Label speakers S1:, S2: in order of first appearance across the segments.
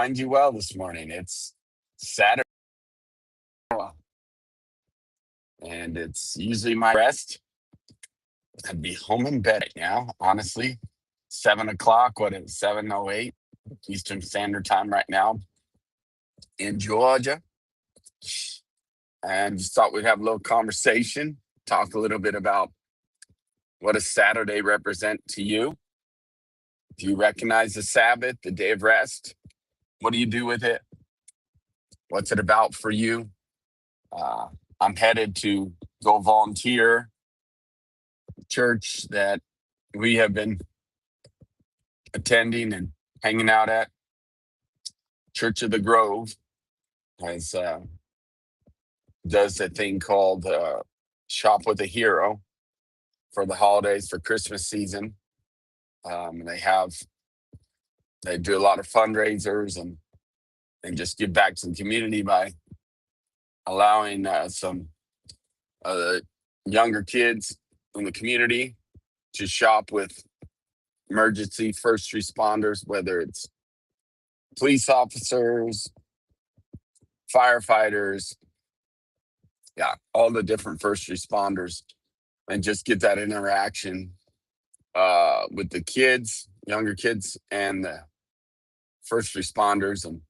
S1: find you well this morning. It's Saturday, and it's usually my rest. I'd be home in bed right now, honestly. 7 o'clock, what is it, 7:08 Eastern Standard Time right now in Georgia. And just thought we'd have a little conversation, talk a little bit about what does Saturday represent to you? Do you recognize the Sabbath, the day of rest? What do you do with it? What's it about for you? Uh, I'm headed to go volunteer church that we have been attending and hanging out at. Church of the Grove has does a thing called Shop with a Hero for the holidays for Christmas season. They do a lot of fundraisers and just give back to the community by allowing some younger kids in the community to shop with emergency first responders, whether it's police officers, firefighters, yeah, all the different first responders, and just get that interaction with the kids, younger kids, and the first responders, and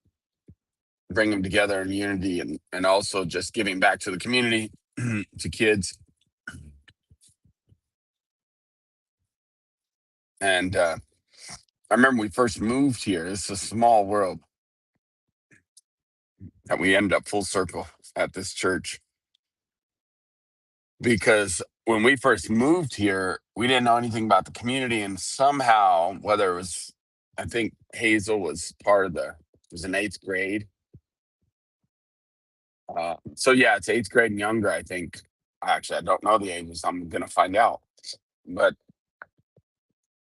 S1: bring them together in unity, and also just giving back to the community, to kids. And I remember we first moved here. It's a small world that we ended up full circle at this church, because when we first moved here, we didn't know anything about the community, and somehow, whether it was, I think Hazel was part of was in eighth grade. So yeah, it's eighth grade and younger, I think. Actually, I don't know the ages. I'm gonna find out. But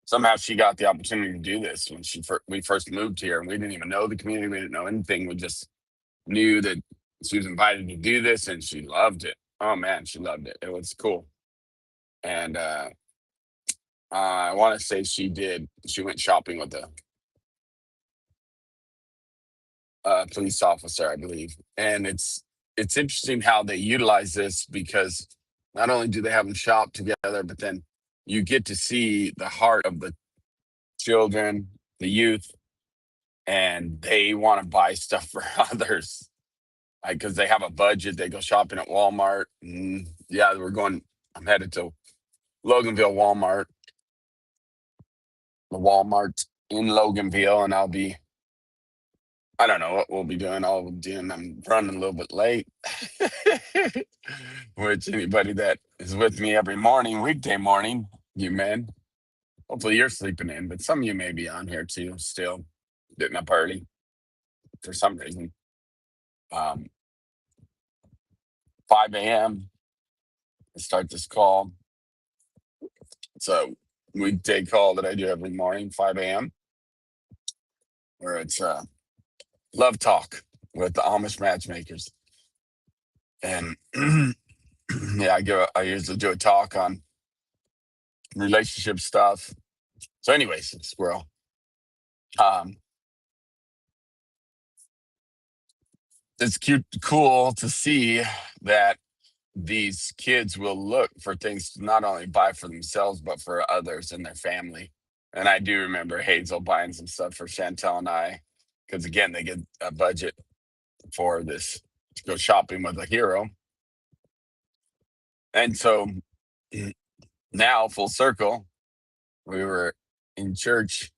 S1: somehow she got the opportunity to do this when we first moved here, and we didn't even know the community. We didn't know anything. We just knew that she was invited to do this, and she loved it. Oh man, she loved it. It was cool. And I want to say she went shopping with a police officer, I believe. And it's interesting how they utilize this, because not only do they have them shop together, but then you get to see the heart of the children, the youth, and they want to buy stuff for others. Like, because they have a budget, they go shopping at Walmart. Yeah, I'm headed to Loganville Walmart, the Walmart in Loganville, and I don't know what we'll be doing. I'm running a little bit late, which anybody that is with me every morning, weekday morning, you men, hopefully you're sleeping in, but some of you may be on here too, still getting up early for some reason. 5 a.m. to start this call. It's a weekday call that I do every morning, 5 a.m., where it's love talk with the Amish Matchmakers. And yeah, I usually do a talk on relationship stuff. So anyways, squirrel. It's cool to see that these kids will look for things to not only buy for themselves, but for others in their family. And I do remember Hazel buying some stuff for Chantel and I, because again, they get a budget for this to go shopping with a hero. And so now, full circle, we were in church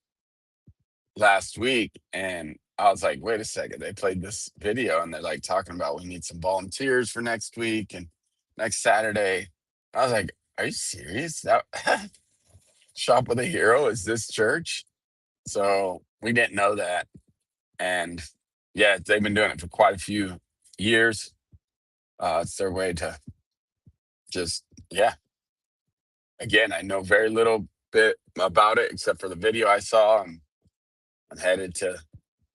S1: last week, and I was like, wait a second, they played this video and they're like talking about we need some volunteers for next week and next Saturday. I was like, are you serious? That Shop with a Hero is this church? So we didn't know that. And yeah, they've been doing it for quite a few years. It's their way to just, yeah. Again, I know very little bit about it except for the video I saw. I'm headed to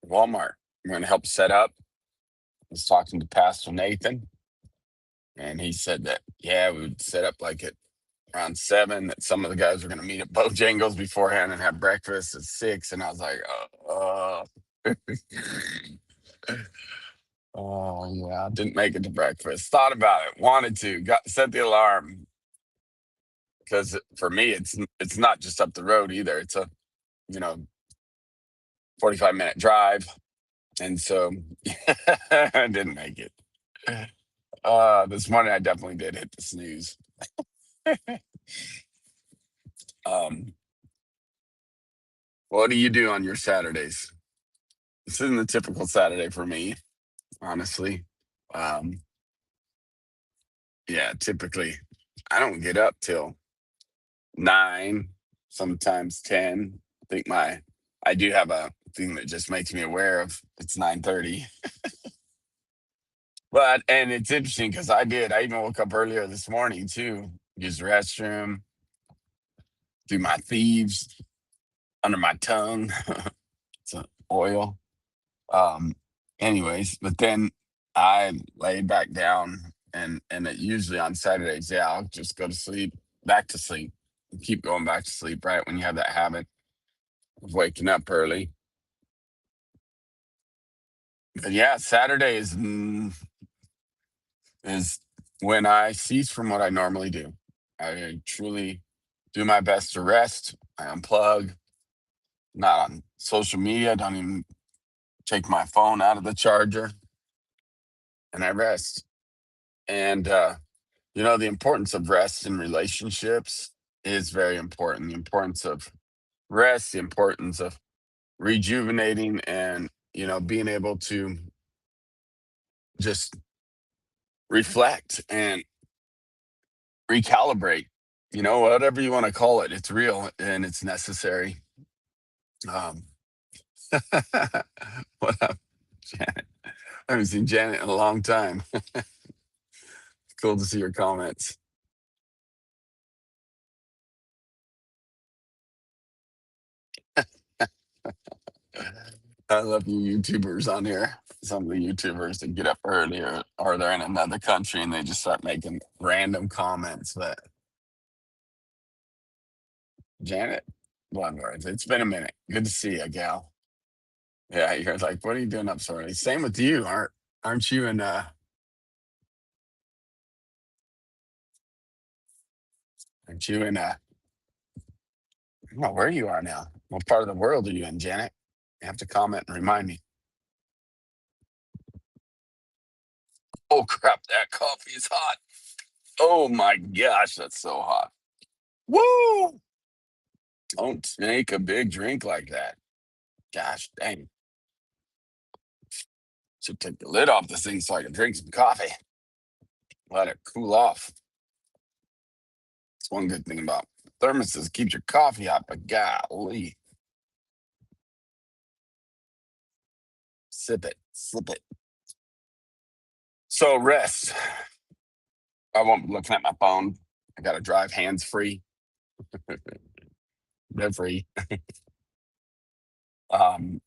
S1: Walmart. I'm going to help set up. I was talking to Pastor Nathan, and he said that, yeah, we would set up like at around 7, that some of the guys were going to meet at Bojangles beforehand and have breakfast at 6. And I was like, Oh yeah, didn't make it to breakfast. Thought about it, wanted to, got set the alarm because for me it's not just up the road either. It's a you know 45-minute drive, and so I didn't make it. This morning I definitely did hit the snooze. Um, what do you do on your Saturdays? This isn't a typical Saturday for me, honestly. Um, yeah, typically I don't get up till 9, sometimes 10. I do have a thing that just makes me aware of it's 9:30. But and it's interesting because I even woke up earlier this morning too, use the restroom, do my thieves under my tongue, some oil. Um, anyways, but then I laid back down and it usually on Saturdays, yeah, I'll just go to sleep, back to sleep, keep going back to sleep, right? When you have that habit of waking up early. But yeah, Saturday is when I cease from what I normally do. I truly do my best to rest. I unplug, not on social media, don't even take my phone out of the charger, and I rest. And the importance of rest in relationships is very important. The importance of rest, the importance of rejuvenating and being able to just reflect and recalibrate, whatever you want to call it. It's real and it's necessary. Um, what up, Janet? I haven't seen Janet in a long time. Cool to see your comments. I love you YouTubers on here. Some of the YouTubers that get up earlier or they're in another country and they just start making random comments. But Janet, one word. It's been a minute. Good to see you, gal. Yeah, you're like, what are you doing up so early? Same with you, aren't you? And aren't you in I don't know where you are now. What part of the world are you in, Janet? You have to comment and remind me. Oh crap, that coffee is hot. Oh my gosh, that's so hot. Woo! Don't take a big drink like that. Gosh dang. Should take the lid off this thing so I can drink some coffee. Let it cool off. That's one good thing about thermoses. Keeps your coffee hot, but golly. Sip it, slip it. So rest. I won't be looking at my phone. I gotta drive hands free. They're free.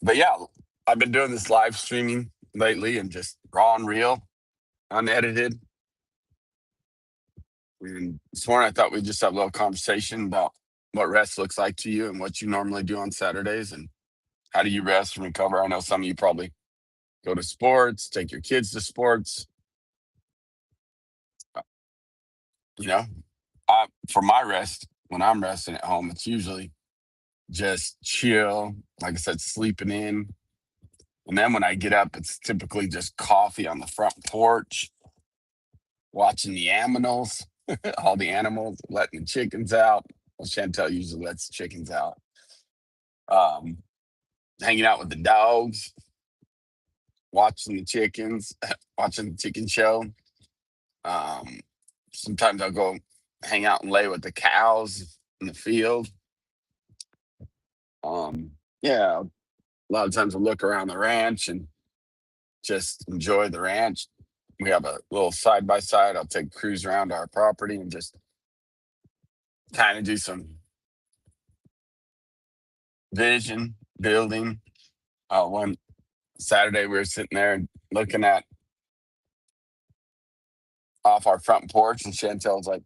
S1: But yeah, I've been doing this live streaming lately and just raw and real, unedited. And this morning I thought we'd just have a little conversation about what rest looks like to you and what you normally do on Saturdays and how do you rest and recover. I know some of you probably go to sports, take your kids to sports. Uh, You know, for my rest, when I'm resting at home, it's usually just chill. Like I said, sleeping in. And then when I get up, it's typically just coffee on the front porch, watching the animals, all the animals, letting the chickens out. Well, Chantel usually lets the chickens out. Um, Hanging out with the dogs, watching the chickens, watching the chicken show. Um, Sometimes I'll go hang out and lay with the cows in the field. Yeah, a lot of times I'll look around the ranch and just enjoy the ranch. We have a little side by side. I'll take a cruise around our property and just kind of do some vision building. One Saturday we were sitting there and looking at off our front porch, and Chantel's like,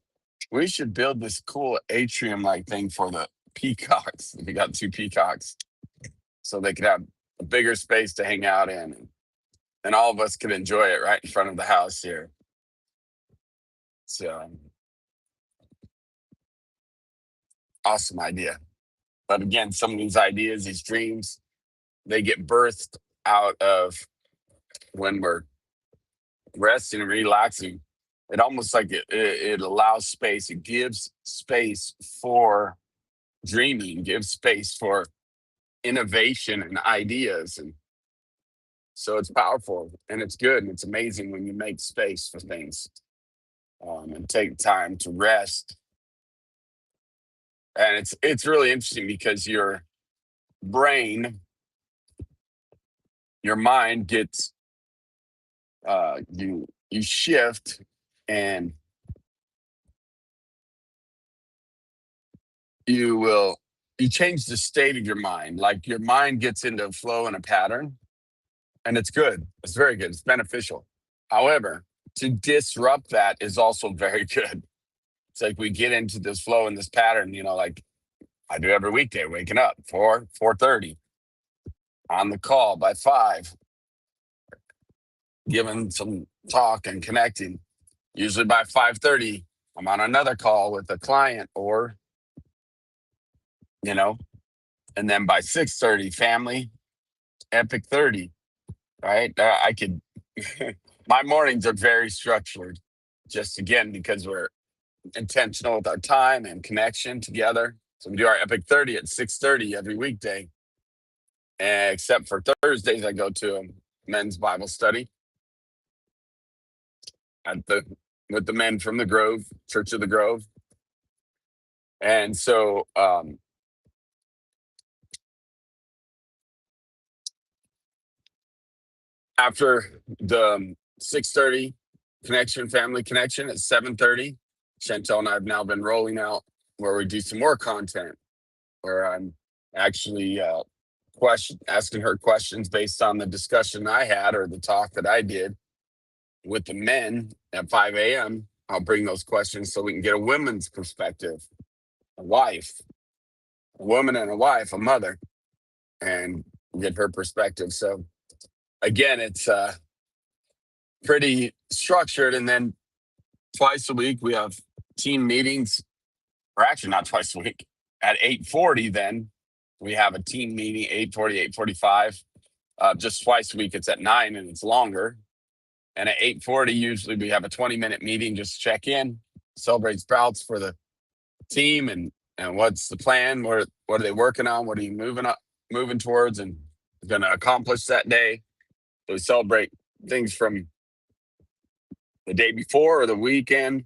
S1: "We should build this cool atrium like thing for the peacocks." We got two peacocks, so they could have a bigger space to hang out in, and all of us could enjoy it right in front of the house here. So awesome idea. But again, some of these ideas, these dreams, they get birthed out of when we're resting and relaxing. It almost like it allows space. It gives space for dreaming, gives space for innovation and ideas. And so it's powerful and it's good. And it's amazing when you make space for things, and take time to rest. And it's really interesting because your brain, your mind gets, you shift, and you will you change the state of your mind. Like your mind gets into a flow and a pattern, and it's good. It's very good. It's beneficial. However, to disrupt that is also very good. It's like we get into this flow and this pattern, like I do every weekday, waking up 4:30, on the call by 5, giving some talk and connecting. Usually by 5:30, I'm on another call with a client, or you know, and then by 6:30, family, epic 30, right? I could my mornings are very structured, just again because we're intentional with our time and connection together. So we do our epic 30 at 6:30 every weekday. And except for Thursdays, I go to a men's Bible study at the with the men from the Grove, Church of the Grove. And so after the 6:30 connection, family connection at 7:30, Chantel and I have now been rolling out where we do some more content, where I'm actually asking her questions based on the discussion I had or the talk that I did with the men at 5 a.m. I'll bring those questions so we can get a women's perspective, a wife, a woman and a wife, a mother, and get her perspective. So again, it's pretty structured. And then twice a week we have team meetings, or actually not twice a week. At 8:40, then we have a team meeting, 8:40, 8:45. Just twice a week, it's at 9 and it's longer. And at 8:40, usually we have a 20-minute meeting, just check in, celebrate sprouts for the team, and what's the plan? What are they working on? What are you moving towards and going to accomplish that day? So we celebrate things from the day before or the weekend.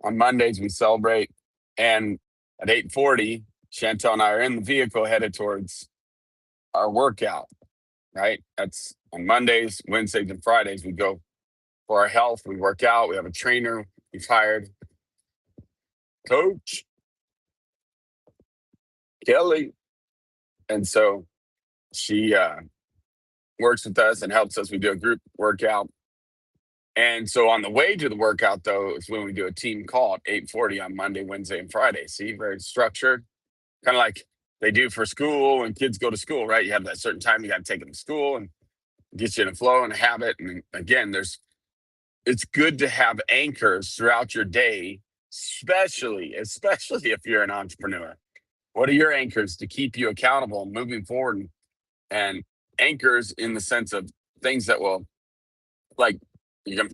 S1: On Mondays, we celebrate. And at 8:40, Chantel and I are in the vehicle headed towards our workout, right? That's on Mondays, Wednesdays, and Fridays. We go for our health. We work out. We have a trainer we've hired, Coach Kelly. And so she works with us and helps us. We do a group workout. And so on the way to the workout, though, is when we do a team call at 8:40 on Monday, Wednesday, and Friday. See, very structured, kind of like they do for school when kids go to school, right? You have that certain time you got to take them to school and get you in a flow and a habit. And again, it's good to have anchors throughout your day, especially if you're an entrepreneur. What are your anchors to keep you accountable and moving forward? And anchors in the sense of things that will, like, you can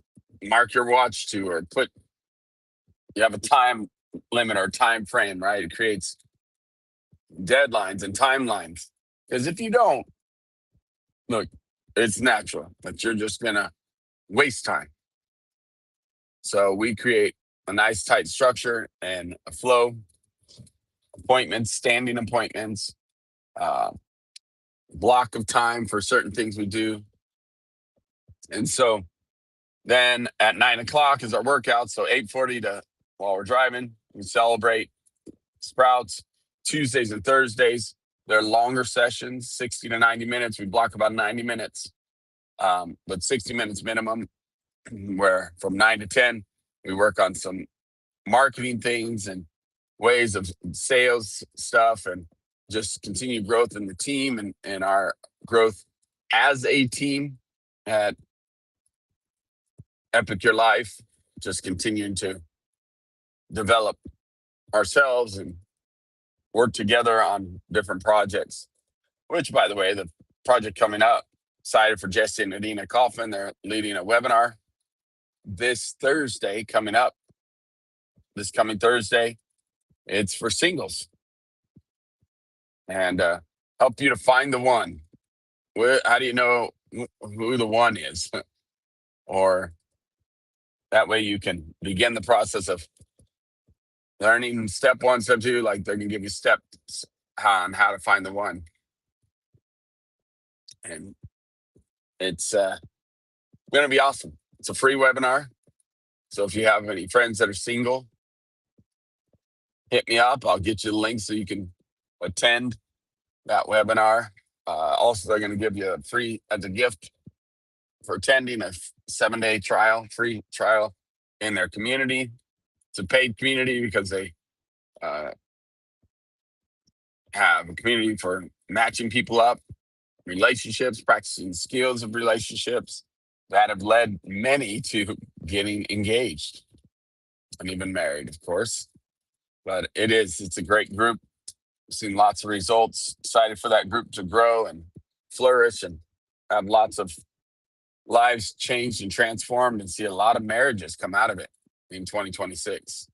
S1: mark your watch to, or you have a time limit or time frame, right? It creates deadlines and timelines. Because if you don't, look, it's natural that you're just gonna waste time. So we create a nice tight structure and a flow, appointments, standing appointments, uh, block of time for certain things we do. And so then at 9 o'clock is our workout. So 8:40 to, while we're driving, we celebrate sprouts. Tuesdays and Thursdays, they're longer sessions, 60 to 90 minutes. We block about 90 minutes, but 60 minutes minimum, where from 9 to 10, we work on some marketing things and ways of sales stuff. And just continued growth in the team and our growth as a team at Epic Your Life, just continuing to develop ourselves and work together on different projects. Which, by the way, the project coming up, excited for Jesse and Nadina Kaufman. They're leading a webinar this Thursday coming up, this coming Thursday. It's for singles and help you to find the one. How do you know who the one is? Or that way you can begin the process of learning step one, step two, like they're going to give you steps on how to find the one. And it's going to be awesome. It's a free webinar. So if you have any friends that are single, hit me up. I'll get you the link so you can attend that webinar. Also, they're going to give you a free, as a gift for attending, a 7-day trial, free trial in their community. It's a paid community because they have a community for matching people up, relationships, practicing skills of relationships that have led many to getting engaged and even married, of course. But it's a great group. I've seen lots of results. Excited for that group to grow and flourish and have lots of lives changed and transformed, and see a lot of marriages come out of it in 2026.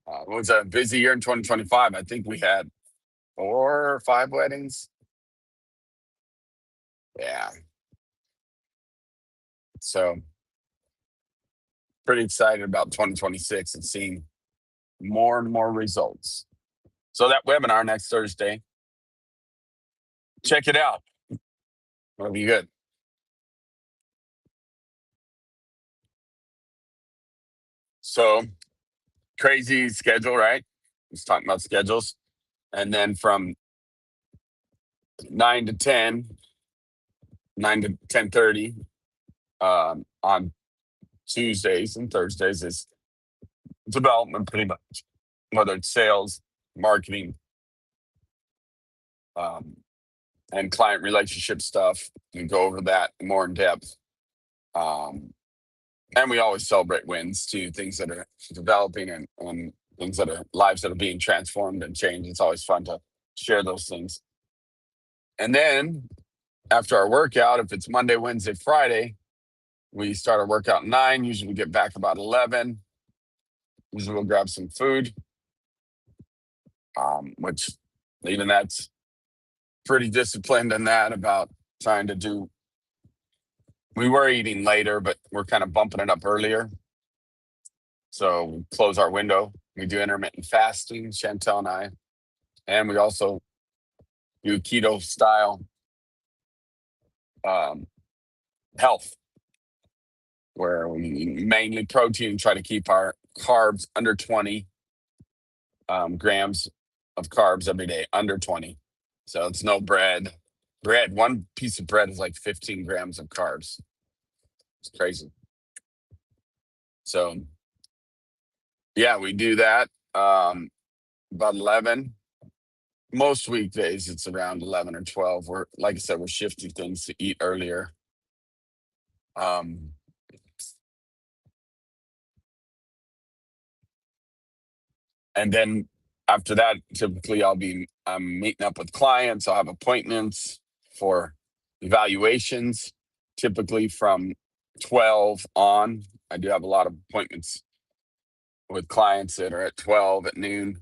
S1: It was a busy year in 2025. I think we had 4 or 5 weddings. Yeah. So pretty excited about 2026 and seeing more and more results. So that webinar next Thursday, check it out. It'll be good. So crazy schedule, right? Let's talk about schedules. And then from 9 to 10, 9 to 10:30 on Tuesdays and Thursdays is development, pretty much, whether it's sales, marketing, and client relationship stuff. We go over that more in depth. And we always celebrate wins too, things that are developing and things that are lives that are being transformed and changed. It's always fun to share those things. And then after our workout, if it's Monday, Wednesday, Friday, we start our workout at 9. Usually we get back about 11. Usually we'll grab some food, which even that's pretty disciplined in that, about trying to do. We were eating later, but we're kind of bumping it up earlier. So we close our window. We do intermittent fasting, Chantel and I. And we also do keto style health, where we mainly protein, try to keep our carbs under 20 grams of carbs every day, under 20. So it's no bread. One piece of bread is like 15 grams of carbs. It's crazy. So yeah, we do that about 11. Most weekdays it's around 11 or 12. We're, like I said, we're shifting things to eat earlier. And then after that, typically I'm meeting up with clients. I'll have appointments for evaluations, typically from 12 on. I do have a lot of appointments with clients that are at 12 at noon.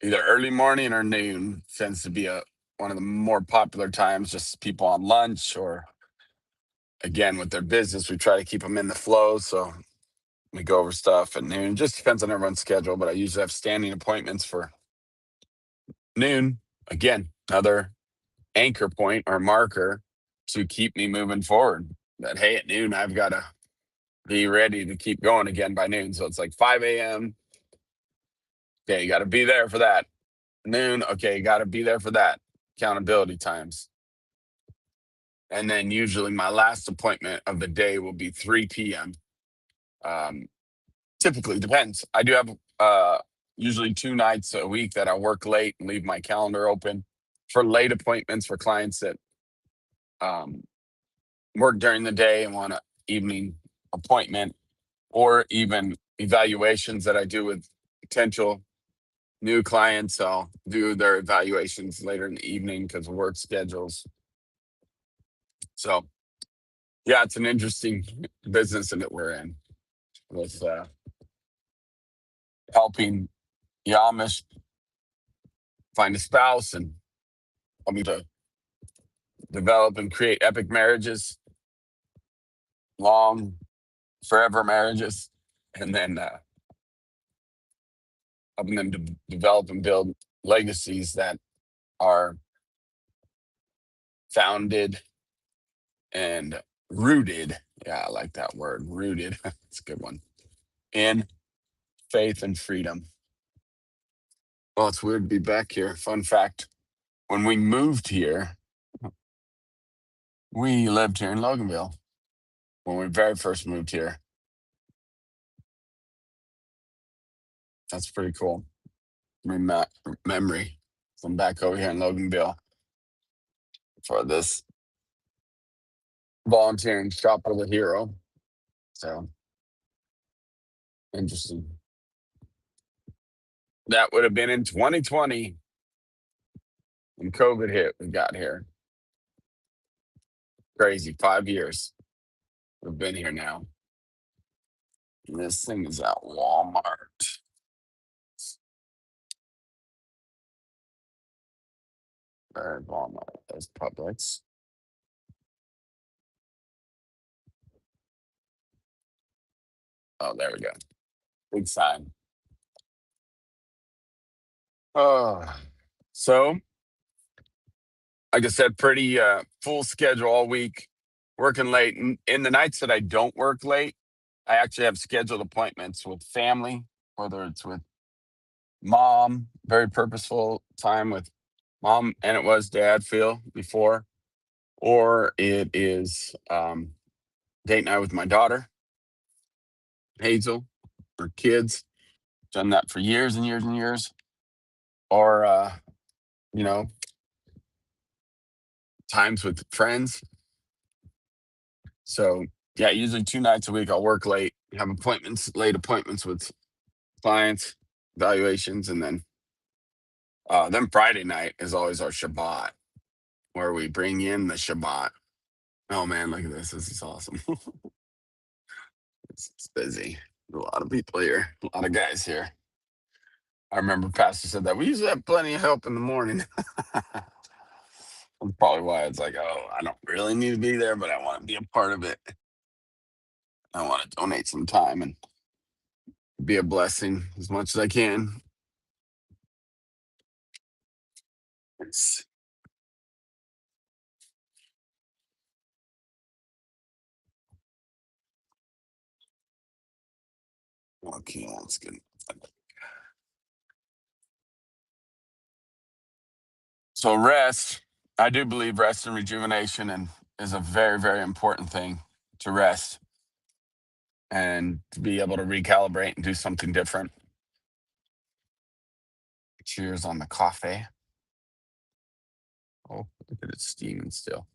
S1: Either early morning or noon tends to be one of the more popular times, just people on lunch, or again, with their business, we try to keep them in the flow. So we go over stuff at noon. Just depends on everyone's schedule, but I usually have standing appointments for noon. Again, another anchor point or marker to keep me moving forward. That, hey, at noon, I've got to be ready to keep going again by noon. So it's like 5 a.m. Okay, you got to be there for that. Noon, okay, you got to be there for that. Accountability times. And then usually my last appointment of the day will be 3 p.m. Typically, depends. I do have usually 2 nights a week that I work late and leave my calendar open for late appointments for clients that um, work during the day and want an evening appointment, or even evaluations that I do with potential new clients. I'll do their evaluations later in the evening because of work schedules. So, yeah, it's an interesting business that we're in with helping the Amish find a spouse and helping to develop and create epic marriages, long, forever marriages, and then helping them to develop and build legacies that are founded and rooted. Yeah, I like that word, rooted. It's a good one. In faith and freedom. Well, it's weird to be back here. Fun fact, when we moved here, we lived here in Loganville when we very first moved here. That's pretty cool. Memory from back over here in Loganville for this volunteering shop with a hero. So interesting. That would have been in 2020 when COVID hit. We got here. Crazy. 5 years. We've been here now. And this thing is at Walmart. Walmart. There's Publix. Oh, there we go. Big sign. Oh, so like I said, pretty full schedule all week, working late. And in the nights that I don't work late, I actually have scheduled appointments with family, whether it's with mom, very purposeful time with mom, and it was dad, Phil, before, or it is date night with my daughter, Hazel, or kids. Done that for years and years and years. Or, you know, times with friends. So, yeah, usually 2 nights a week I'll work late, have late appointments with clients, evaluations, and then Friday night is always our Shabbat, where we bring in the Shabbat. Oh man, look at this. This is awesome. It's busy. A lot of people here, a lot of guys here. I remember Pastor said that we usually have plenty of help in the morning. That's probably why it's like, oh, I don't really need to be there, but I want to be a part of it. I want to donate some time and be a blessing as much as I can. It's okay. That's good. So rest, I do believe rest and rejuvenation and is a very, very important thing to rest and to be able to recalibrate and do something different. Cheers on the coffee. Oh, look at it steaming still.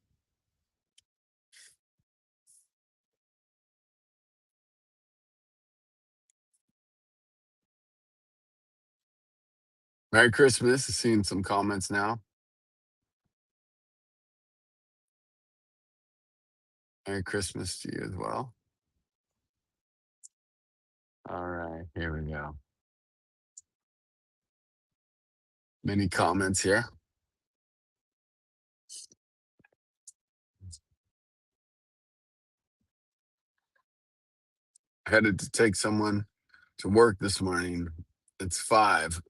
S1: Merry Christmas. Seeing some comments now. Merry Christmas to you as well. All right, here we go. Many comments here. Headed to take someone to work this morning. It's 6:15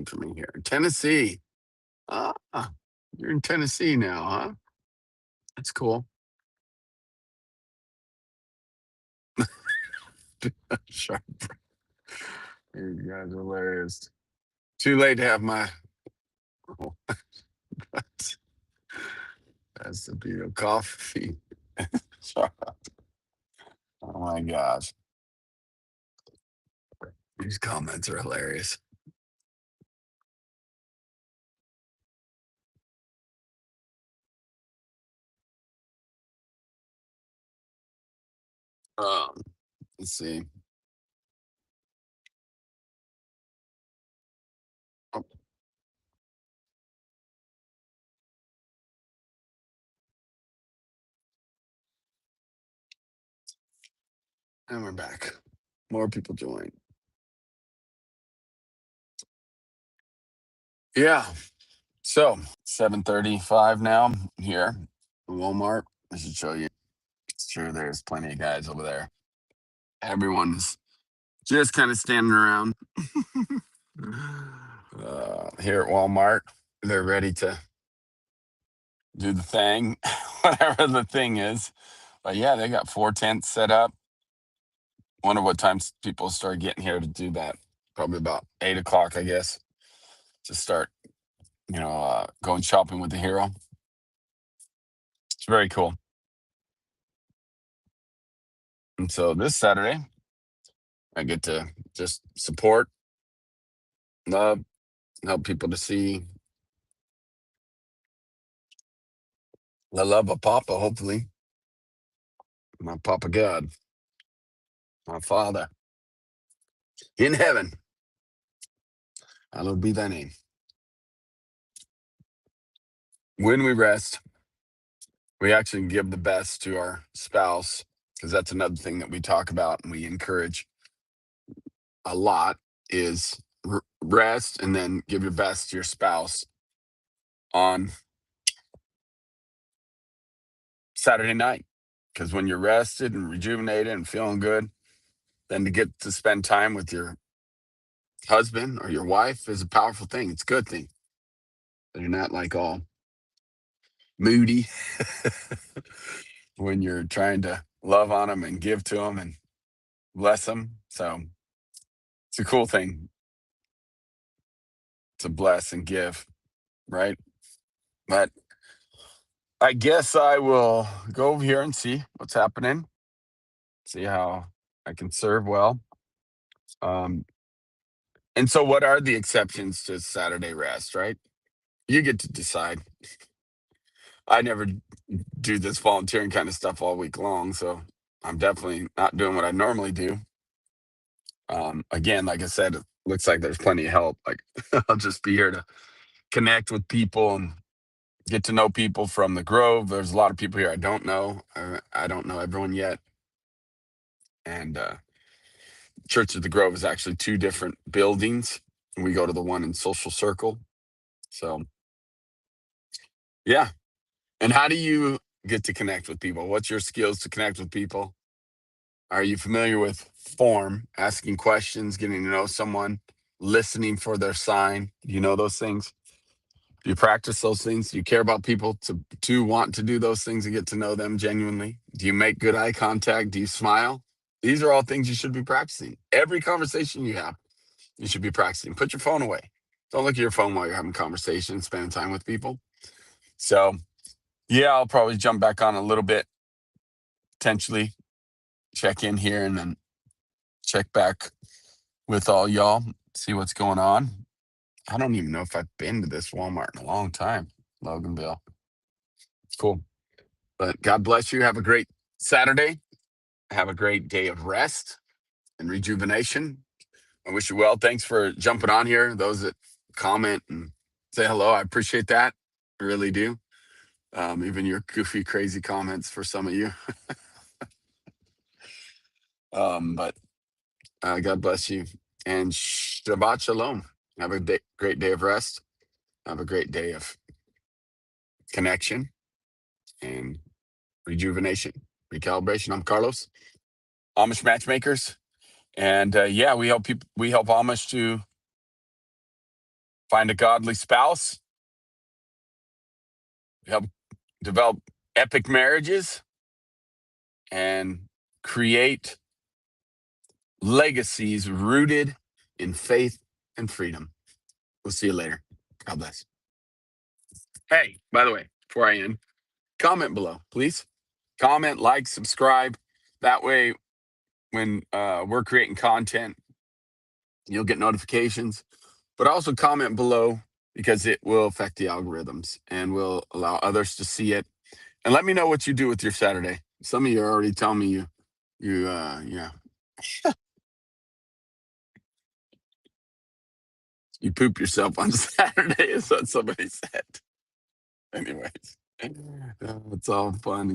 S1: for me here. Tennessee. Ah, you're in Tennessee now, huh? That's cool. Sure. You guys are hilarious. Too late to have my that's the beauty of coffee. Sorry. Oh my gosh. These comments are hilarious. Um, let's see. Oh, and we're back. More people join. Yeah. So 7:35 now here in Walmart. I should show you. Sure, there's plenty of guys over there. Everyone's just kind of standing around here at Walmart. They're ready to do the thing, whatever the thing is. But yeah, they got 4 tents set up. Wonder what times people start getting here to do that. Probably about 8 o'clock, I guess, to start, going shopping with the hero. It's very cool. And so this Saturday, I get to just support, love, help people to see the love of Papa, hopefully. My Papa God, my Father in heaven. Hallowed be thy name. When we rest, we actually give the best to our spouse, because that's another thing that we talk about and we encourage a lot is rest and then give your best to your spouse on Saturday night. Because when you're rested and rejuvenated and feeling good, then to get to spend time with your husband or your wife is a powerful thing. It's a good thing. You're not like all moody when you're trying to love on them and give to them and bless them. So it's a cool thing to bless and give, right? But I guess I will go over here and see what's happening, see how I can serve well. Um, and so, what are the exceptions to Saturday rest, right? You get to decide. I never do this volunteering kind of stuff all week long, so I'm definitely not doing what I normally do. Again, like I said, it looks like there's plenty of help. Like I'll just be here to connect with people and get to know people from the Grove. There's a lot of people here I don't know. I don't know everyone yet. And Church of the Grove is actually two different buildings. We go to the one in Social Circle. So, yeah. And how do you get to connect with people? What's your skills to connect with people? Are you familiar with form, asking questions, getting to know someone, listening for their sign? Do you know those things? Do you practice those things? Do you care about people to want to do those things and get to know them genuinely? Do you make good eye contact? Do you smile? These are all things you should be practicing. Every conversation you have, you should be practicing. Put your phone away. Don't look at your phone while you're having conversations, spending time with people. So, yeah, I'll probably jump back on a little bit, potentially check in here and then check back with all y'all, see what's going on. I don't even know if I've been to this Walmart in a long time, Loganville. It's cool. But God bless you. Have a great Saturday. Have a great day of rest and rejuvenation. I wish you well. Thanks for jumping on here. Those that comment and say hello, I appreciate that. I really do. Even your goofy, crazy comments for some of you. But God bless you. And Shabbat Shalom. Have a great day of rest. Have a great day of connection and rejuvenation, recalibration. I'm Carlos, Amish Matchmakers. And yeah, we help Amish to find a godly spouse. We help develop epic marriages and create legacies rooted in faith and freedom. We'll see you later. God bless. Hey, by the way, before I end, comment below, please. Comment, like, subscribe. That way, when we're creating content, You'll get notifications, but also comment below because it will affect the algorithms and will allow others to see it. And let me know what you do with your Saturday. Some of you are already telling me yeah, you poop yourself on Saturday is what somebody said. Anyways, it's all fun.